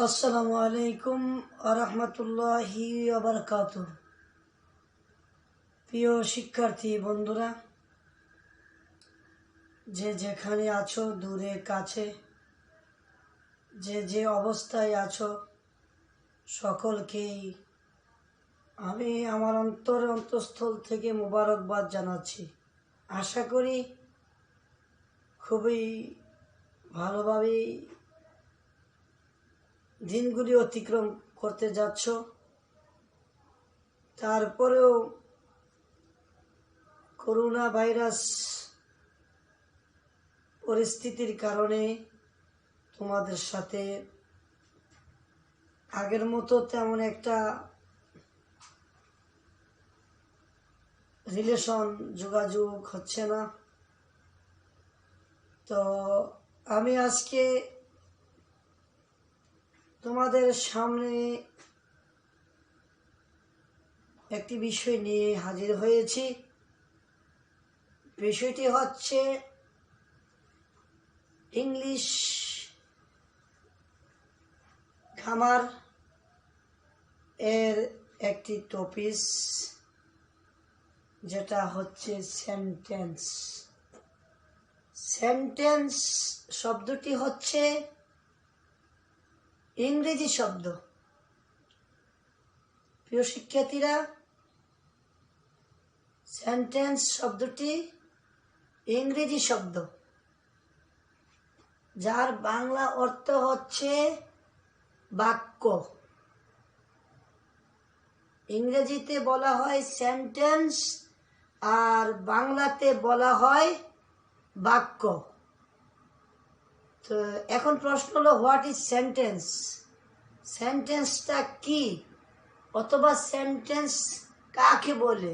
আসসালামু আলাইকুম আরহামতুল্লাহি ওয়াবারাকাতুহ। প্রিয় শিক্ষার্থী বন্ধুরা, যে যেখানে আছো, দূরে কাছে, যে যে অবস্থায় আছো, সকলকেই আমি আমার অন্তঃস্থল থেকে মোবারকবাদ জানাচ্ছি। আশা করি খুবই ভালোভাবেই দিনগুলি অতিক্রম করতে যাচ্ছ। তারপরেও করোনা ভাইরাস পরিস্থিতির কারণে তোমাদের সাথে আগের মতো তেমন একটা যোগাযোগ হচ্ছে না। তো আমি আজকে তোমাদের সামনে একটি বিষয় নিয়ে হাজির হয়েছি। বিষয়টি হচ্ছে ইংলিশ গ্রামার এর একটি টপিক, যেটা হচ্ছে সেন্টেন্স। সেন্টেন্স শব্দটি হচ্ছে ইংরেজি শব্দ। প্রিয় শিক্ষার্থীরা, সেন্টেন্স শব্দটি ইংরেজি শব্দ, যার বাংলা অর্থ হচ্ছে বাক্য। ইংরেজিতে বলা হয় সেন্টেন্স, আর বাংলাতে বলা হয় বাক্য। তো এখন প্রশ্ন হলো, হোয়াট ইজ সেন্টেন্স? সেন্টেন্সটা কি, অথবা সেন্টেন্স কাকে বলে?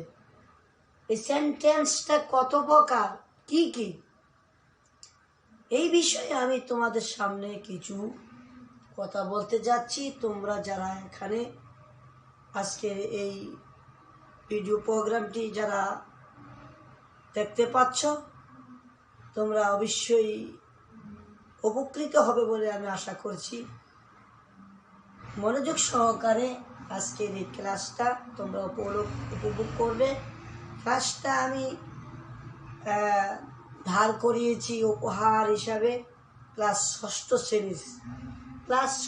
এই সেন্টেন্সটা কত প্রকার, কি কি? এই বিষয়ে আমি তোমাদের সামনে কিছু কথা বলতে যাচ্ছি। তোমরা যারা এখানে আজকের এই ভিডিও প্রোগ্রামটি যারা দেখতে পাচ্ছ, তোমরা অবশ্যই উপকৃত হবে বলে আমি আশা করছি। মনোযোগ সহকারে আজকের এই ক্লাসটা তোমরা উপভোগ করবে। ক্লাসটা আমি ধার করিয়েছি উপহার হিসাবে ক্লাস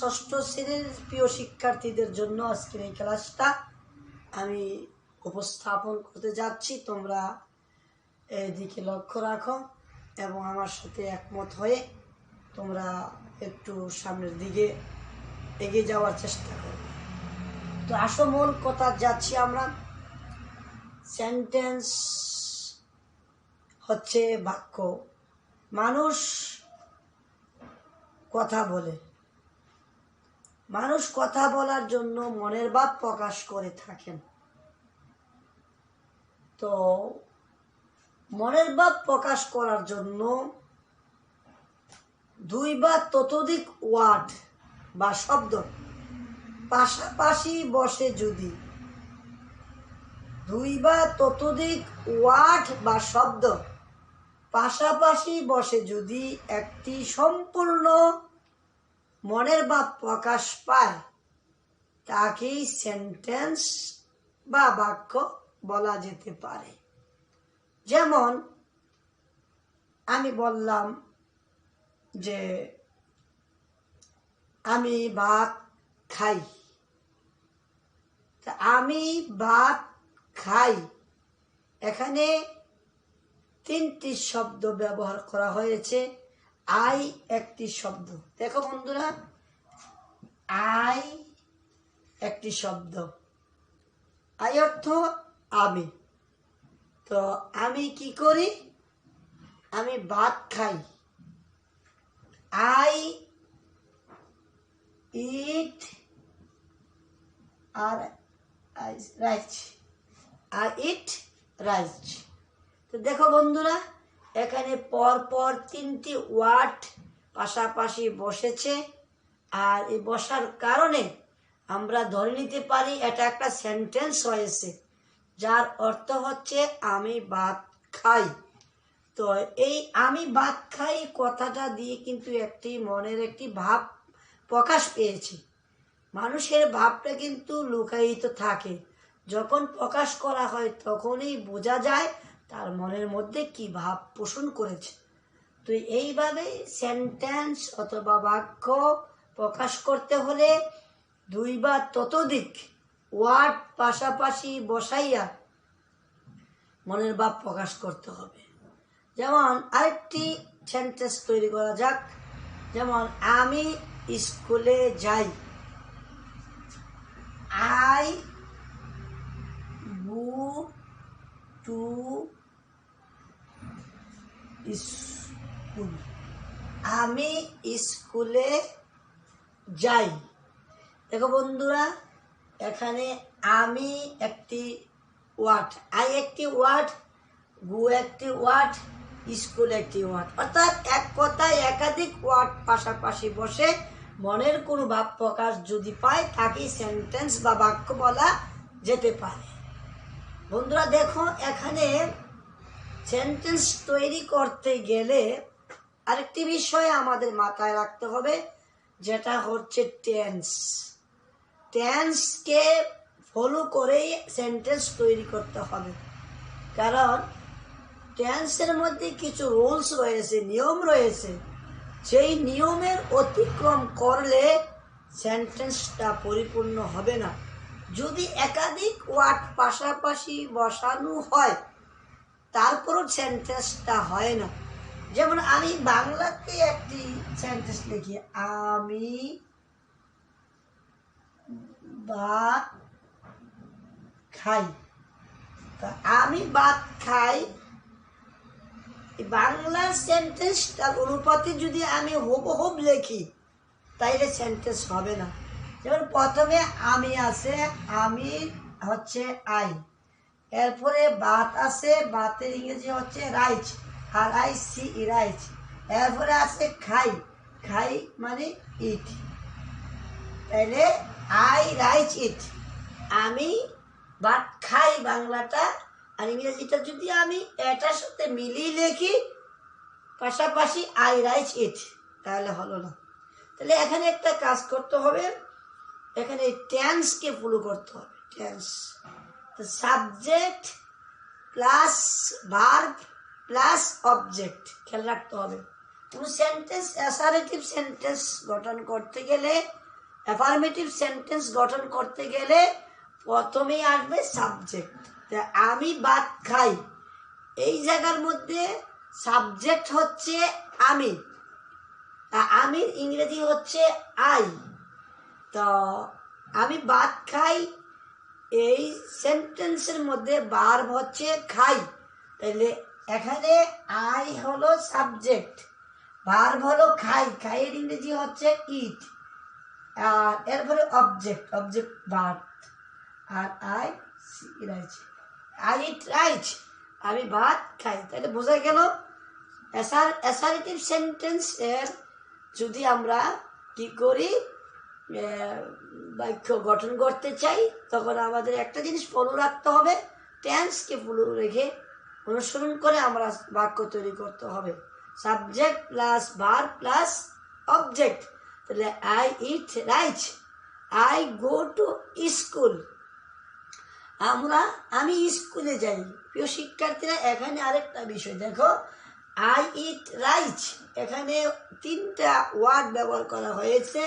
ষষ্ঠ শ্রেণীর প্রিয় শিক্ষার্থীদের জন্য আজকের এই ক্লাসটা আমি উপস্থাপন করতে যাচ্ছি। তোমরা এদিকে লক্ষ্য রাখো এবং আমার সাথে একমত হয়ে তোমরা একটু সামনের দিকে এগিয়ে যাওয়ার চেষ্টা করো। তো আসল মূল কথা যাচ্ছি আমরা। সেন্টেন্স হচ্ছে বাক্য। মানুষ কথা বলে। মানুষ কথা বলার জন্য মনের ভাব প্রকাশ করে থাকেন। তো মনের ভাব প্রকাশ করার জন্য দুই বা ততোধিক ওয়ার্ড বা শব্দ পাশাপাশি বসে যদি দুই বা ততোধিক ওয়ার্ড বা শব্দ পাশাপাশি বসে যদি একটি সম্পূর্ণ মনের ভাব প্রকাশ পায়, তাকেই সেন্টেন্স বা বাক্য বলা যেতে পারে। যেমন আমি বললাম যে আমি ভাত খাই। আমি ভাত খাই, এখানে তিনটি শব্দ ব্যবহার করা হয়েছে। আই একটি শব্দ। দেখো বন্ধুরা, আই একটি শব্দ। আই অর্থ আমি। তো আমি কি করি? আমি ভাত খাই। I eat rice. I eat rice. তো দেখো বন্ধুরা, এখানে পরপর তিনটি ওয়ার্ড পাশাপাশি বসেছে, আর এই বসার কারণে আমরা ধরে নিতে পারি এটা একটা সেন্টেন্স হয়েছে, যার অর্থ হচ্ছে আমি ভাত খাই। তো এই আমি ভাত খাই কথাটা দিয়ে কিন্তু একটি মনের একটি ভাব প্রকাশ পেয়েছি। মানুষের ভাবটা কিন্তু লুকায়িত থাকে, যখন প্রকাশ করা হয় তখনই বোঝা যায় তার মনের মধ্যে কি ভাব পোষণ করেছে। তো এইভাবে সেন্টেন্স অথবা বাক্য প্রকাশ করতে হলে 2 বা ততোধিক ওয়ার্ড পাশাপাশি বসাইয়া মনের ভাব প্রকাশ করতে হবে। যেমন আরেকটি সেন্টেন্স তৈরি করা যাক, যেমন আমি স্কুলে যাই, আই গো টু স্কুল, আমি স্কুলে যাই। দেখো বন্ধুরা, এখানে আমি একটি ওয়ার্ড, আই একটি ওয়ার্ড, গো একটি ওয়ার্ড, স্কুল একটি ওয়ার্ড, অর্থাৎ এক কথায় একাধিক ওয়ার্ড পাশাপাশি বসে মনের কোনো ভাব প্রকাশ যদি পায় তাকে সেন্টেন্স বা বাক্য বলা যেতে পারে। বন্ধুরা দেখো, এখানে সেন্টেন্স তৈরি করতে গেলে আরেকটি বিষয় আমাদের মাথায় রাখতে হবে, যেটা হচ্ছে টেন্স। টেন্সকে ফলো করেই সেন্টেন্স তৈরি করতে হবে, কারণ টেন্সের মধ্যে কিছু রুলস রয়েছে, নিয়ম রয়েছে, সেই নিয়মের অতিক্রম করলে সেন্টেন্সটা পরিপূর্ণ হবে না। যদি একাধিক ওয়ার্ড পাশাপাশি বসানো হয় তারপরও সেন্টেন্সটা হয় না। যেমন আমি বাংলাতে একটি সেন্টেন্স লিখি, আমি ভাত খাই। আমি ভাত খাই, বাংলার সেন্টেন্সটার অনুপাতে যদি আমি হুবহুব লিখি তাইলে সেন্টেন্স হবে না। যেমন প্রথমে আমি আছে, আমি হচ্ছে আই, এরপরে ভাত আছে, ভাতের ইংরেজি হচ্ছে রাইস, আর আই সি রাইস, এরপরে আছে খাই, খাই মানে ইট, তাইলে আই রাইস ইট, আমি ভাত খাই বাংলাটা, আর ইংরেজিটা যদি আমি এটার সাথে মিলিয়ে লিখি পাশাপাশি আই রাইস ইট, তাহলে হলো না। তাহলে এখানে একটা কাজ করতে হবে, এখানে টেন্সকে ফলো করতে হবে। Tense subject plus verb plus object, খেয়াল রাখতে হবে। কোনো সেন্টেন্স অ্যাসারেটিভ সেন্টেন্স গঠন করতে গেলে, অ্যাফার্মেটিভ সেন্টেন্স গঠন করতে গেলে প্রথমেই আসবে সাবজেক্ট। আমি ভাত খাই, এই জায়গার মধ্যে সাবজেক্ট হচ্ছে আমি, আমির ইংরেজি হচ্ছে আই। তো আমি ভাত খাই, এই সেন্টেন্সের মধ্যে ভার্ব হচ্ছে খাই, তাহলে এখানে আই হলো সাবজেক্ট, ভার্ব হলো খাই, খাইয়ের ইংরেজি হচ্ছে ইট, আর এরপরে অবজেক্ট, অবজেক্ট ভার্ব, আর I right, I eat right, আমি ভাত খাই। তাহলে বোঝা গেল অ্যাসারেটিভ সেন্টেন্স এর যদি আমরা কি করি বাক্য গঠন করতে চাই, তখন আমাদের একটা জিনিস ফলো রাখতে হবে, টেন্সকে ফলো রেখে অনুসরণ করে আমরা বাক্য তৈরি করতে হবে। Subject plus verb plus object. তাহলে I eat write, I go to school, আমি স্কুলে যাই। প্রিয় শিক্ষার্থীরা, এখানে আরেকটা বিষয় দেখো, আই ইট রাইট, এখানে 3টা ওয়ার্ড ব্যবহার করা হয়েছে,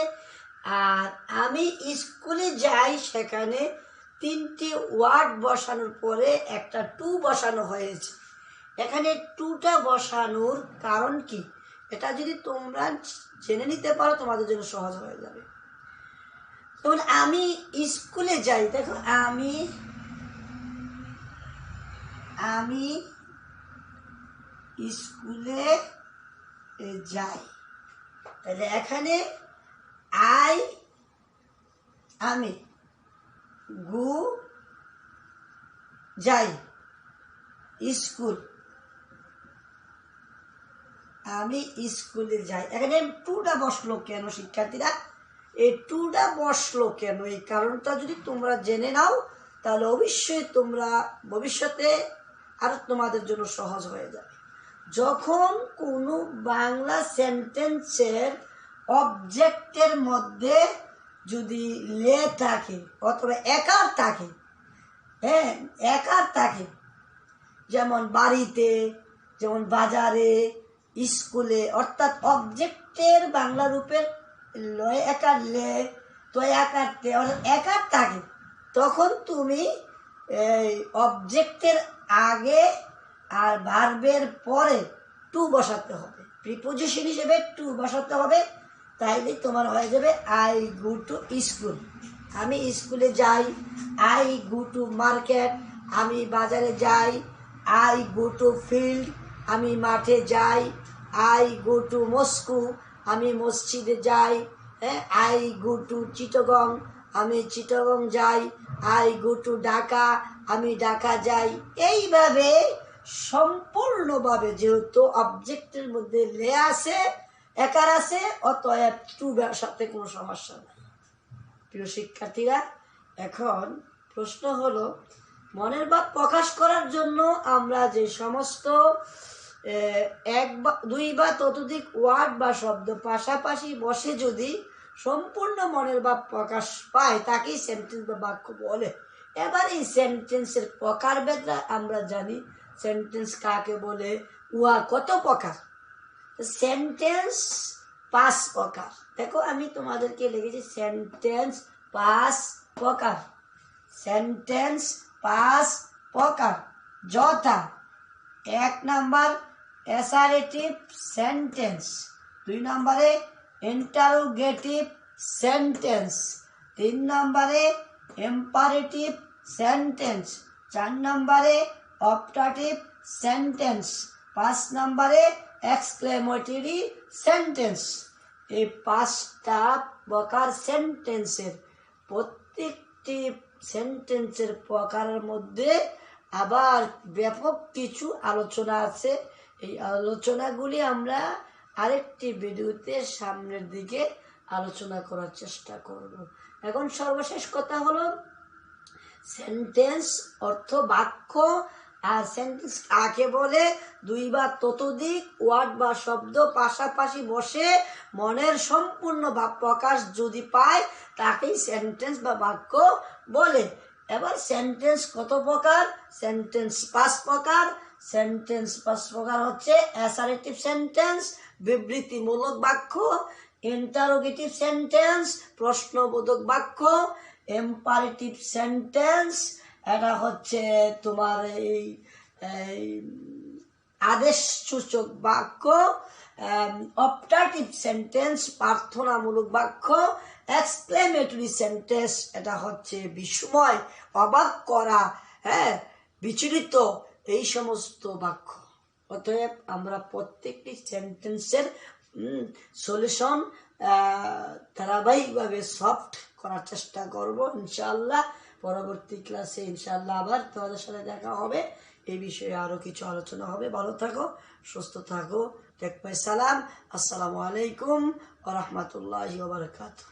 আর আমি স্কুলে যাই সেখানে 3টি ওয়ার্ড বসানোর পরে একটা টু বসানো হয়েছে। এখানে টুটা বসানোর কারণ কি, এটা যদি তোমরা জেনে নিতে পারো তোমাদের জন্য সহজ হয়ে যাবে। যেমন আমি স্কুলে যাই, দেখো আমি স্কুলে যাই, তাহলে এখানে আমি গো যাই স্কুল, আমি স্কুলে যাই। এখানে টুটা বসলো কেন শিক্ষার্থীরা, এই টুটা বসলো কেন, এই কারণটা যদি তোমরা জেনে নাও তাহলে অবশ্যই তোমরা ভবিষ্যতে আরো তোমাদের জন্য সহজ হয়ে যাবে। যখন কোনো বাংলা সেন্টেন্সের অবজেক্টের মধ্যে যদি লে থাকে অথবা একার থাকে, হ্যাঁ একার থাকে, যেমন বাড়িতে, যেমন বাজারে, স্কুলে, অর্থাৎ অবজেক্টের বাংলা রূপের লয় একার লে, তো একার তে অর্থাৎ একার থাকে, তখন তুমি এই অবজেক্টের আগে আর ভার্বের পরে টু বসাতে হবে, প্রিপোজিশন হিসেবে টু বসাতে হবে। তাইলে তোমার হয়ে যাবে আই গো টু স্কুল, আমি স্কুলে যাই। আই গো টু মার্কেট, আমি বাজারে যাই। আই গো টু ফিল্ড, আমি মাঠে যাই। আই গো টু মস্কো, আমি মসজিদে যাই। হ্যাঁ, আই গো টু চিটাগং, আমি চিটাগং যাই। আই গো টু ঢাকা, আমি ঢাকা যাই। এইভাবে সম্পূর্ণভাবে, যেহেতু অবজেক্টের মধ্যে লে আছে, একার আছে, অতএব টু সাথে কোনো সমস্যা নেই। প্রিয় শিক্ষার্থীরা, এখন প্রশ্ন হলো, মনের ভাব প্রকাশ করার জন্য আমরা যে সমস্ত এক বা দুই বা ততোধিক ওয়ার্ড বা শব্দ পাশাপাশি বসে যদি সম্পূর্ণ মনের ভাব প্রকাশ পায়, তাকেই সেন্টেন্স বা বাক্য বলে। এবার এই সেন্টেন্সের প্রকারভেদটা আমরা জানি। সেন্টেন্স কাকে বলে, উহা কত প্রকার? সেন্টেন্স 5 প্রকার। দেখো আমি তোমাদেরকে লিখেছি সেন্টেন্স 5 প্রকার। সেন্টেন্স 5 প্রকার, যথা 1 নাম্বার অ্যাসারেটিভ সেন্টেন্স, 2 নম্বরে ইন্টারোগেটিভ সেন্টেন্স, 3 নম্বরে ইম্পারেটিভ সেন্টেন্স, 4 নম্বরে অপটাটিভ সেন্টেন্স, 5 নম্বরে এক্সক্লেমেটরি সেন্টেন্স। এই 5টা প্রকার সেন্টেন্সের, প্রত্যেকটি সেন্টেন্সের প্রকারের মধ্যে আবার ব্যাপক কিছু আলোচনা আছে। এই আলোচনাগুলি আমরা আরেকটি ভিডিওতে সামনের দিকে আলোচনা করার চেষ্টা করব। এখন সর্বশেষ কথা হলো, সেন্টেন্স অর্থ বাক্য। আর সেন্টেন্স কাকে বলে? 2 বা ততোধিক ওয়ার্ড বা শব্দ পাশাপাশি বসে মনের সম্পূর্ণ ভাব প্রকাশ যদি পায়, তাকেই সেন্টেন্স বা বাক্য বলে। এবার সেন্টেন্স কত প্রকার? সেন্টেন্স 5 প্রকার। সেন্টেন্স 5 প্রকার হচ্ছে অ্যাসারেটিভ সেন্টেন্স, বিবৃতিমূলক বাক্য; ইন্টারোগেটিভ সেন্টেন্স, প্রশ্নবোধক বাক্য; ইম্পারেটিভ সেন্টেন্স, এটা হচ্ছে তোমার এই আদেশসূচক বাক্য; অপটাটিভ সেন্টেন্স, প্রার্থনামূলক বাক্য; এক্সক্লেমেটরি সেন্টেন্স, এটা হচ্ছে বিস্ময়, অবাক করা, হ্যাঁ বিচলিত, এই সমস্ত বাক্য। অতএব আমরা প্রত্যেকটি সেন্টেন্সের সলিউশন ধারাবাহিকভাবে সফট করার চেষ্টা করব ইনশাআল্লাহ। পরবর্তী ক্লাসে ইনশাআল্লাহ আবার তোমাদের সাথে দেখা হবে, এই বিষয়ে আরো কিছু আলোচনা হবে। ভালো থাকো, সুস্থ থাকো। টেক মাই সালাম। আসসালামু আলাইকুম ওয়া রাহমাতুল্লাহি ওয়া বারাকাতুহু।